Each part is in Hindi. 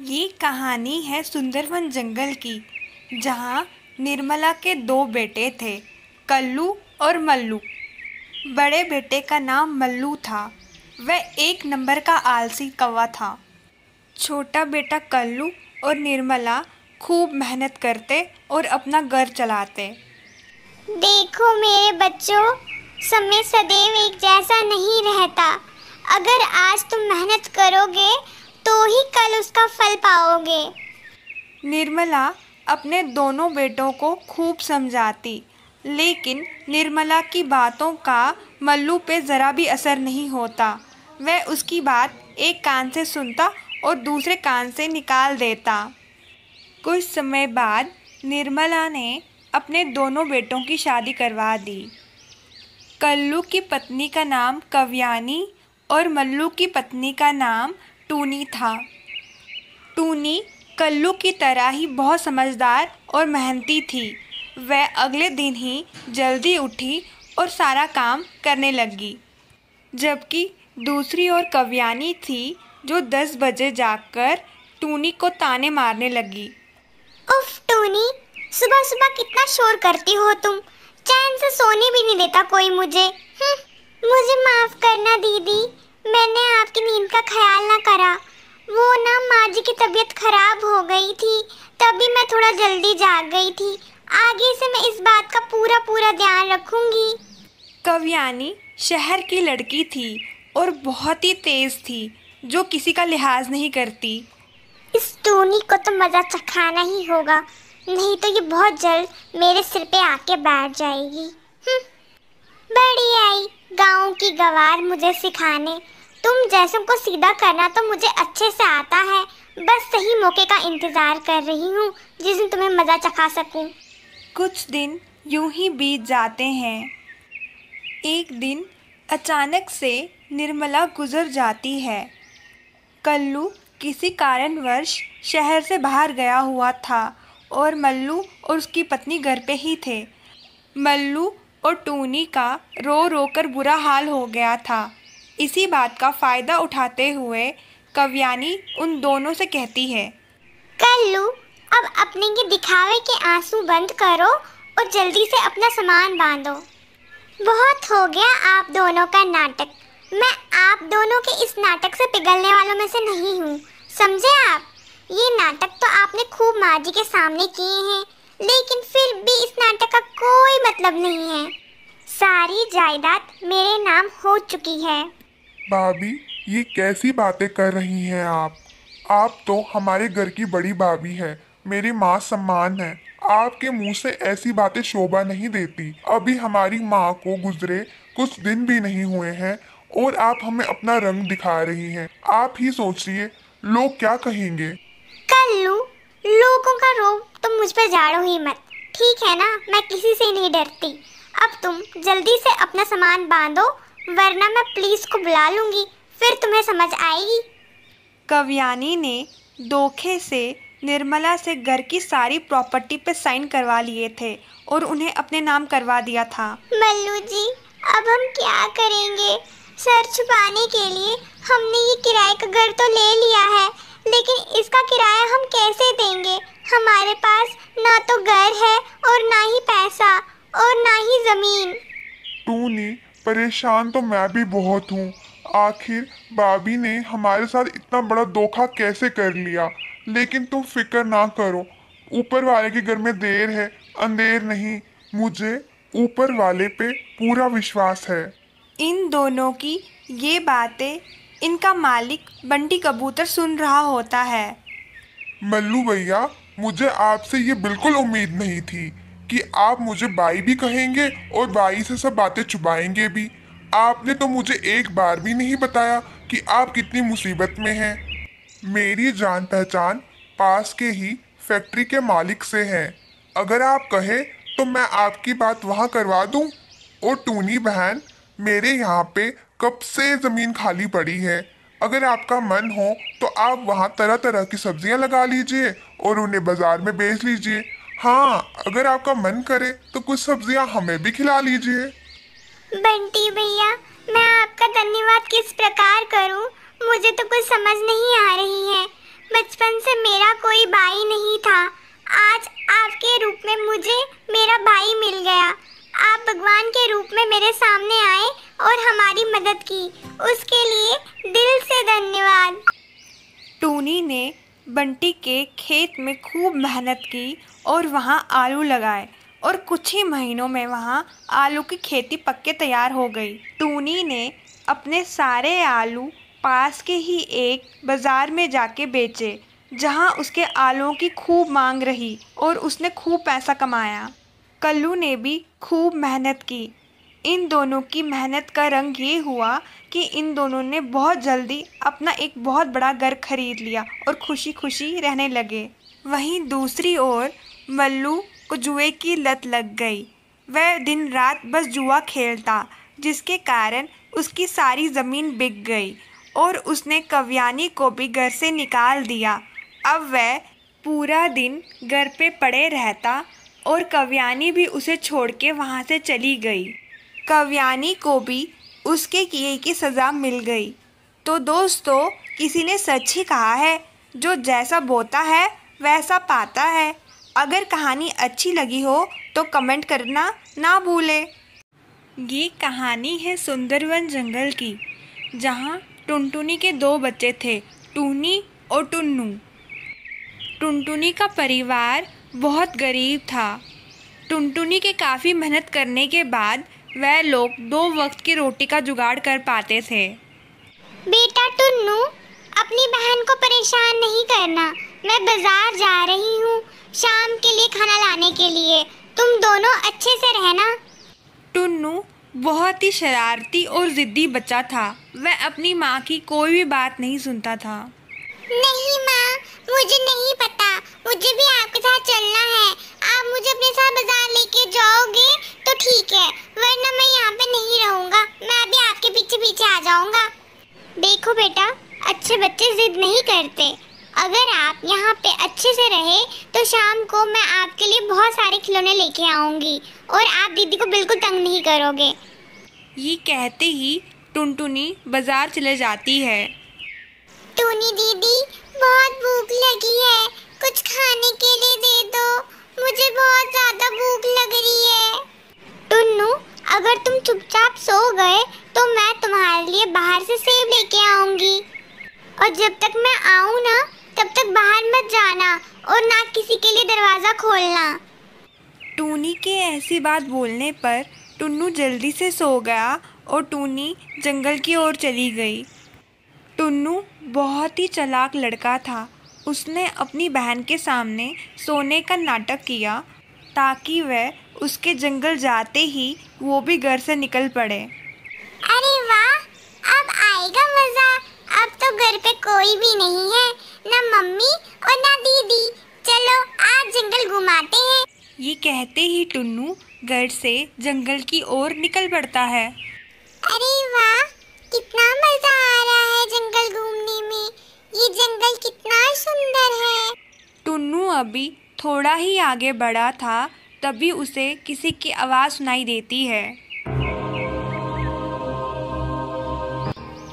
ये कहानी है सुंदरवन जंगल की, जहाँ निर्मला के दो बेटे थे, कल्लू और मल्लू। बड़े बेटे का नाम मल्लू था। वह एक नंबर का आलसी कौवा था। छोटा बेटा कल्लू और निर्मला खूब मेहनत करते और अपना घर चलाते। देखो मेरे बच्चों, समय सदैव एक जैसा नहीं रहता। अगर आज तुम मेहनत करोगे तो ही कल उसका फल पाओगे। निर्मला अपने दोनों बेटों को खूब समझाती, लेकिन निर्मला की बातों का मल्लू पे ज़रा भी असर नहीं होता। वह उसकी बात एक कान से सुनता और दूसरे कान से निकाल देता। कुछ समय बाद निर्मला ने अपने दोनों बेटों की शादी करवा दी। कल्लू की पत्नी का नाम कव्यानी और मल्लू की पत्नी का नाम टूनी था। टूनी कल्लू की तरह ही बहुत समझदार और मेहनती थी। वह अगले दिन ही जल्दी उठी और सारा काम करने लगी, जबकि दूसरी ओर कव्यानी थी जो 10 बजे जाकर टूनी को ताने मारने लगी। उफ टूनी, सुबह सुबह कितना शोर करती हो तुम। चैन से सोने भी नहीं देता कोई मुझे। मुझे माफ करना दीदी, मैंने आपकी नींद का ख्याल ना करा। वो ना माँ जी की तबीयत खराब हो गई थी, तभी मैं थोड़ा जल्दी जाग गई थी। आगे से मैं इस बात का पूरा पूरा ध्यान रखूंगी। कव्यानी शहर की लड़की थी और बहुत ही तेज थी, जो किसी का लिहाज नहीं करती। इस टूनी को तो मजा चखाना ही होगा, नहीं तो ये बहुत जल्द मेरे सिर पे आके बैठ जाएगी। बड़ी आई गाँव की गवार मुझे सिखाने। तुम जैसों को सीधा करना तो मुझे अच्छे से आता है। बस सही मौके का इंतजार कर रही हूँ, जिस दिन तुम्हें मजा चखा सकूं। कुछ दिन यूं ही बीत जाते हैं। एक दिन अचानक से निर्मला गुजर जाती है। कल्लू किसी कारणवश शहर से बाहर गया हुआ था और मल्लू और उसकी पत्नी घर पे ही थे। मल्लू और टूनी का रो रो कर बुरा हाल हो गया था। इसी बात का फ़ायदा उठाते हुए कव्यानी उन दोनों से कहती है, कल्लू, अब अपने ये दिखावे के आंसू बंद करो और जल्दी से अपना सामान बांधो। बहुत हो गया आप दोनों का नाटक। मैं आप दोनों के इस नाटक से पिघलने वालों में से नहीं हूँ, समझे आप? ये नाटक तो आपने खूब माँ जी के सामने किए हैं, लेकिन फिर भी इस नाटक का कोई मतलब नहीं है। सारी जायदाद मेरे नाम हो चुकी है। भाभी, ये कैसी बातें कर रही हैं आप? आप तो हमारे घर की बड़ी भाभी है, मेरी माँ सम्मान है। आपके मुंह से ऐसी बातें शोभा नहीं देती। अभी हमारी माँ को गुजरे कुछ दिन भी नहीं हुए हैं और आप हमें अपना रंग दिखा रही हैं। आप ही सोचिए, लोग क्या कहेंगे? कल्लू, लोगों का रोब तुम मुझ पे झाड़ो ही मत, ठीक है ना? मैं किसी से नहीं डरती। अब तुम जल्दी से अपना सामान बांधो, वरना मैं पुलिस को बुला लूंगी, फिर तुम्हें समझ आएगी। कव्यानी ने धोखे से निर्मला से घर की सारी प्रॉपर्टी पे साइन करवा लिए थे और उन्हें अपने नाम करवा दिया था। मल्लू जी, अब हम क्या करेंगे? सर छुपाने के लिए हमने ये किराए का घर तो ले लिया है, लेकिन इसका किराया हम कैसे देंगे? हमारे पास ना तो घर है और ना ही पैसा और ना ही जमीन। टूनी, परेशान तो मैं भी बहुत हूँ। आखिर भाभी ने हमारे साथ इतना बड़ा धोखा कैसे कर लिया? लेकिन तुम फिक्र ना करो, ऊपर वाले के घर में देर है अंधेर नहीं। मुझे ऊपर वाले पे पूरा विश्वास है। इन दोनों की ये बातें इनका मालिक बंटी कबूतर सुन रहा होता है। मल्लू भैया, मुझे आपसे ये बिल्कुल उम्मीद नहीं थी कि आप मुझे बाई भी कहेंगे और बाई से सब बातें छुपाएंगे भी। आपने तो मुझे एक बार भी नहीं बताया कि आप कितनी मुसीबत में हैं। मेरी जान पहचान पास के ही फैक्ट्री के मालिक से है। अगर आप कहें तो मैं आपकी बात वहाँ करवा दूँ। और टूनी बहन, मेरे यहाँ पे कब से ज़मीन खाली पड़ी है। अगर आपका मन हो तो आप वहाँ तरह तरह की सब्जियाँ लगा लीजिए और उन्हें बाजार में बेच लीजिए। हाँ, अगर आपका मन करे तो कुछ सब्जियाँ हमें भी खिला लीजिए। बंटी भैया, मैं आपका धन्यवाद किस प्रकार करूं? मुझे तो कुछ समझ नहीं आ रही है। बचपन बचपन से मेरा कोई भाई नहीं था। आज आपके रूप में मुझे मेरा भाई मिल गया। आप भगवान के रूप में मेरे सामने आए और हमारी मदद की, उसके लिए दिल से धन्यवाद। टूनी ने बंटी के खेत में खूब मेहनत की और वहाँ आलू लगाए और कुछ ही महीनों में वहाँ आलू की खेती पक्के तैयार हो गई। टूनी ने अपने सारे आलू पास के ही एक बाज़ार में जाके बेचे, जहाँ उसके आलूओं की खूब मांग रही और उसने खूब पैसा कमाया। कल्लू ने भी खूब मेहनत की। इन दोनों की मेहनत का रंग ये हुआ कि इन दोनों ने बहुत जल्दी अपना एक बहुत बड़ा घर खरीद लिया और खुशी खुशी रहने लगे। वहीं दूसरी ओर मल्लू को जुए की लत लग गई। वह दिन रात बस जुआ खेलता, जिसके कारण उसकी सारी ज़मीन बिक गई और उसने कव्यानी को भी घर से निकाल दिया। अब वह पूरा दिन घर पे पड़े रहता और कव्यानी भी उसे छोड़ के वहाँ से चली गई। कव्यानी को भी उसके किए की सज़ा मिल गई। तो दोस्तों, किसी ने सच ही कहा है, जो जैसा बोता है वैसा पाता है। अगर कहानी अच्छी लगी हो तो कमेंट करना ना भूलें। ये कहानी है सुंदरवन जंगल की, जहाँ टुनटुनी के 2 बच्चे थे, टूनी और टुन्नू। टुनटुनी का परिवार बहुत गरीब था। टुनटुनी के काफ़ी मेहनत करने के बाद वह लोग 2 वक्त की रोटी का जुगाड़ कर पाते थे। बेटा टुन्नू, अपनी बहन को परेशान नहीं करना। मैं बाजार जा रही हूँ शाम के लिए खाना लाने के लिए। तुम दोनों अच्छे से रहना। टुन्नू बहुत ही शरारती और ज़िद्दी बच्चा था। वह अपनी माँ की कोई भी बात नहीं सुनता था। नहीं माँ, मुझे नहीं पता, मुझे भी आपके साथ चलना है। आप मुझे अपने साथ बाजार लेके जाओगे तो ठीक है, वरना मैं यहाँ पे नहीं रहूँगा। मैं अभी आपके पीछे पीछे आ जाऊँगा। देखो बेटा, अच्छे बच्चे जिद नहीं करते। अगर आप यहाँ पे अच्छे से रहे तो शाम को मैं आपके लिए बहुत सारे खिलौने लेके आऊँगी और आप दीदी को बिल्कुल तंग नहीं करोगे। ये कहते ही टुनटुनी बाजार चले जाती है। टूनी दीदी, बहुत भूख लगी है, कुछ खाने के लिए दे दो, मुझे बहुत ज़्यादा भूख लग रही है। टुन्नू, अगर तुम चुपचाप सो गए तो मैं तुम्हारे लिए बाहर से सेब लेके आऊँगी, और जब तक मैं आऊँ ना तब तक बाहर मत जाना और ना किसी के लिए दरवाज़ा खोलना। टूनी के ऐसी बात बोलने पर टुन्नू जल्दी से सो गया और टूनी जंगल की ओर चली गई। टुन्नू बहुत ही चालाक लड़का था। उसने अपनी बहन के सामने सोने का नाटक किया ताकि वह उसके जंगल जाते ही वो भी घर से निकल पड़े। अरे वाह, अब आएगा मज़ा। अब तो घर पे कोई भी नहीं है, ना मम्मी और ना दीदी। चलो आज जंगल घुमाते हैं। ये कहते ही टुन्नू घर से जंगल की ओर निकल पड़ता है। अरे वाह, कितना मजा आ रहा है जंगल घूमने में। ये जंगल कितना सुंदर है। टुन्नू अभी थोड़ा ही आगे बढ़ा था, तभी उसे किसी की आवाज़ सुनाई देती है।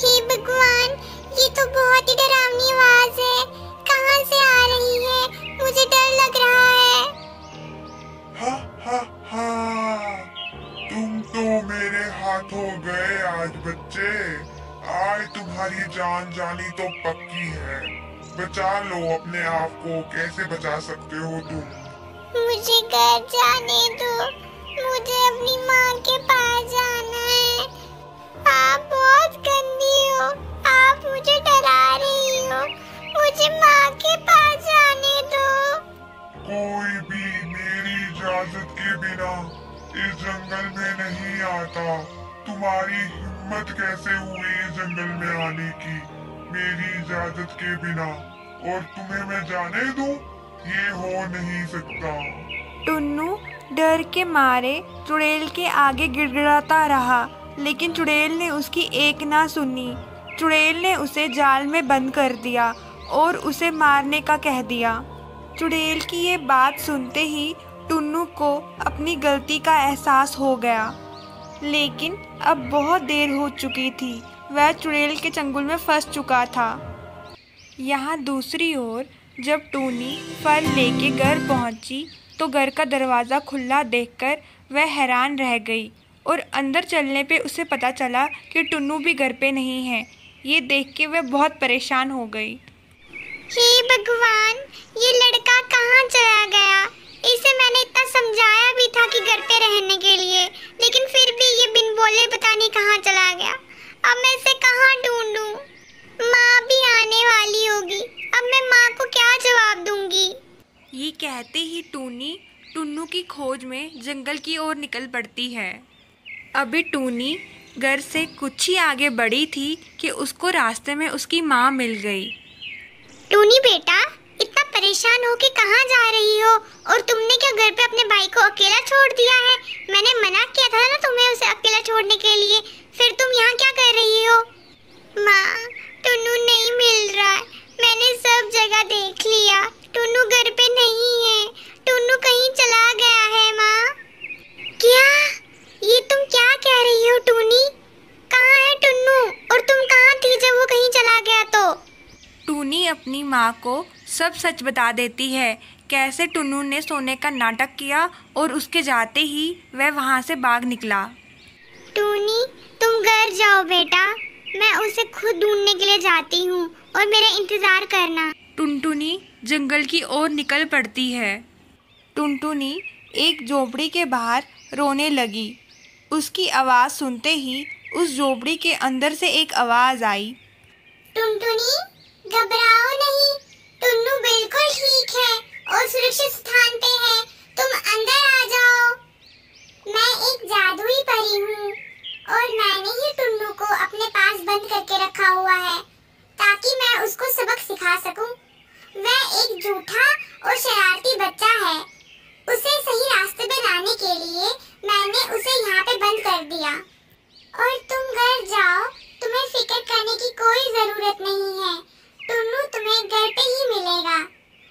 हे भगवान, ये तो बहुत ही डरावनी आवाज है। कहाँ से आ रही है? मुझे डर लग रहा है। हा हा हा, तुम तो मेरे हाथ हो गए आज बच्चे। आज तुम्हारी जान जानी तो पक्की है। बचा लो अपने आप को। कैसे बचा सकते हो तुम? मुझे घर जाने दो, मुझे अपनी माँ के पास जाना है। आप बहुत गंदी हो, आप मुझे डरा रही हो। मुझे माँ के पास जाने दो। कोई भी मेरी इजाजत के बिना इस जंगल में नहीं आता। तुम्हारी हिम्मत कैसे हुई इस जंगल में आने की मेरी इजाजत के बिना? और तुम्हें मैं जाने दूं? ये हो नहीं सकता। टुन्नू डर के मारे चुड़ैल के आगे गिड़गिड़ाता रहा, लेकिन चुड़ैल ने उसकी एक ना सुनी। चुड़ैल ने उसे जाल में बंद कर दिया और उसे मारने का कह दिया। चुड़ैल की ये बात सुनते ही टुन्नू को अपनी गलती का एहसास हो गया, लेकिन अब बहुत देर हो चुकी थी। वह चुड़ैल के चंगुल में फंस चुका था। यहाँ दूसरी ओर जब टूनी फल लेके घर पहुंची तो घर का दरवाज़ा खुला देखकर वह हैरान रह गई और अंदर चलने पे उसे पता चला कि टुन्नू भी घर पे नहीं है। ये देख के वह बहुत परेशान हो गई। हे भगवान, ये लड़का कहाँ चला गया? इसे मैंने इतना समझाया भी था कि घर पे रहने के लिए, लेकिन फिर भी ये बिन बोले पता नहीं कहाँ चला गया। अब मैं इसे कहाँ ढूंढूं? माँ भी आने वाली होगी, अब मैं माँ को क्या जवाब दूंगी? ये कहते ही टूनी टुन्नू की खोज में जंगल की ओर निकल पड़ती है। अभी टूनी घर से कुछ ही आगे बढ़ी थी कि उसको रास्ते में उसकी माँ मिल गई। टूनी बेटा, इतना परेशान हो के कहाँ जा रही हो? और तुमने क्या घर पे अपने भाई को अकेला छोड़ दिया है? मैंने मना किया था ना तुम्हें उसे अकेला छोड़ने के लिए, फिर तुम यहाँ क्या कर रही हो? माँ, टुन्नू नहीं मिल रहा है। मैंने सब जगह देख लिया, टुन्नू घर पे नहीं है। टुन्नू कहीं चला गया है माँ। क्या? ये तुम क्या कह रही हो टूनी? कहाँ है टुन्नू? और तुम कहाँ थी जब वो कहीं चला गया तो? टूनी अपनी माँ को सब सच बता देती है, कैसे टुन्नू ने सोने का नाटक किया और उसके जाते ही वह वहाँ से भाग निकला। टूनी, तुम घर जाओ बेटा, मैं उसे खुद ढूंढने के लिए जाती हूँ और मेरा इंतजार करना। टुनटुनी जंगल की ओर निकल पड़ती है। टुनटुनी एक झोपड़ी के बाहर रोने लगी। उसकी आवाज़ सुनते ही उस झोपड़ी के अंदर से एक आवाज़ आई। टुनटुनी, घबराओ नहीं, टुन्नू बिल्कुल ठीक है और सुरक्षित स्थान पे है। तुम अंदर आ जाओ। मैं एक जादुई परी हूँ और मैंने ही टुन्नू को अपने पास बंद करके रखा हुआ है ताकि मैं उसको सबक सिखा सकूं। वह एक झूठा और शरारती बच्चा है। उसे सही रास्ते पे लाने के लिए मैंने उसे यहाँ पे बंद कर दिया। और तुम घर जाओ, तुम्हें फिक्र करने की कोई जरूरत नहीं है। टुन्नू तुम्हें घर पे ही मिलेगा।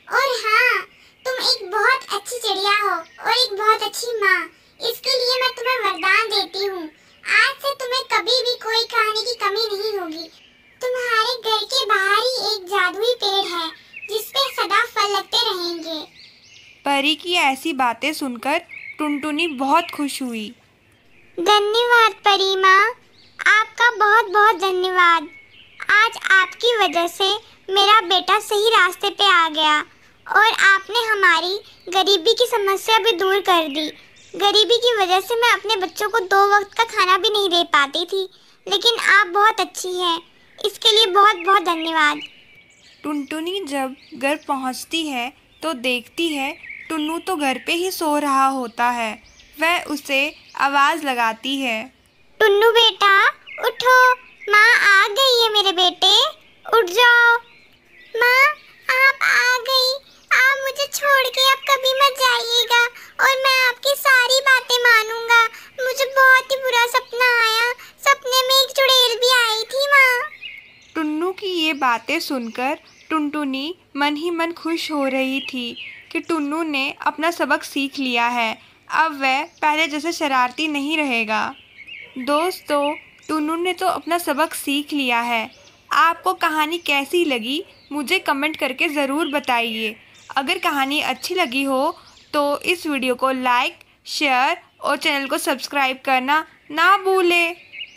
और हाँ, तुम एक बहुत अच्छी चिड़िया हो और एक बहुत अच्छी माँ। इसके लिए मैं तुम्हें वरदान देती हूँ, आज से तुम्हें कभी भी कोई खाने की कमी नहीं होगी। तुम्हारे घर के बाहर ही एक जादुई पेड़ है जिसपे सदा फल लगते रहेंगे। परी की ऐसी बातें सुनकर टुनटुनी बहुत खुश हुई। धन्यवाद परी माँ, आपका बहुत बहुत धन्यवाद। आज आपकी वजह से मेरा बेटा सही रास्ते पे आ गया और आपने हमारी गरीबी की समस्या भी दूर कर दी। गरीबी की वजह से मैं अपने बच्चों को 2 वक्त का खाना भी नहीं दे पाती थी, लेकिन आप बहुत अच्छी हैं, इसके लिए बहुत बहुत धन्यवाद। टुनटुनी जब घर पहुंचती है तो देखती है टुन्नू तो घर पे ही सो रहा होता है। वह उसे आवाज़ लगाती है। टुन्नू बेटा उठो, माँ आ गई है मेरे बेटे, उठ जाओ। माँ, आप आ गई, आप मुझे छोड़ के अब कभी मत जाइएगा और मैं आपकी सारी बातें मानूंगा। मुझे बहुत ही बुरा सपना आया, सपने में एक चुड़ैल भी आई थी माँ। टुन्नू की ये बातें सुनकर टुनटुनी मन ही मन खुश हो रही थी कि टुन्नू ने अपना सबक सीख लिया है। अब वह पहले जैसे शरारती नहीं रहेगा। दोस्तों, टुन्नू ने तो अपना सबक सीख लिया है। आपको कहानी कैसी लगी मुझे कमेंट करके ज़रूर बताइए। अगर कहानी अच्छी लगी हो तो इस वीडियो को लाइक, शेयर और चैनल को सब्सक्राइब करना ना भूलें।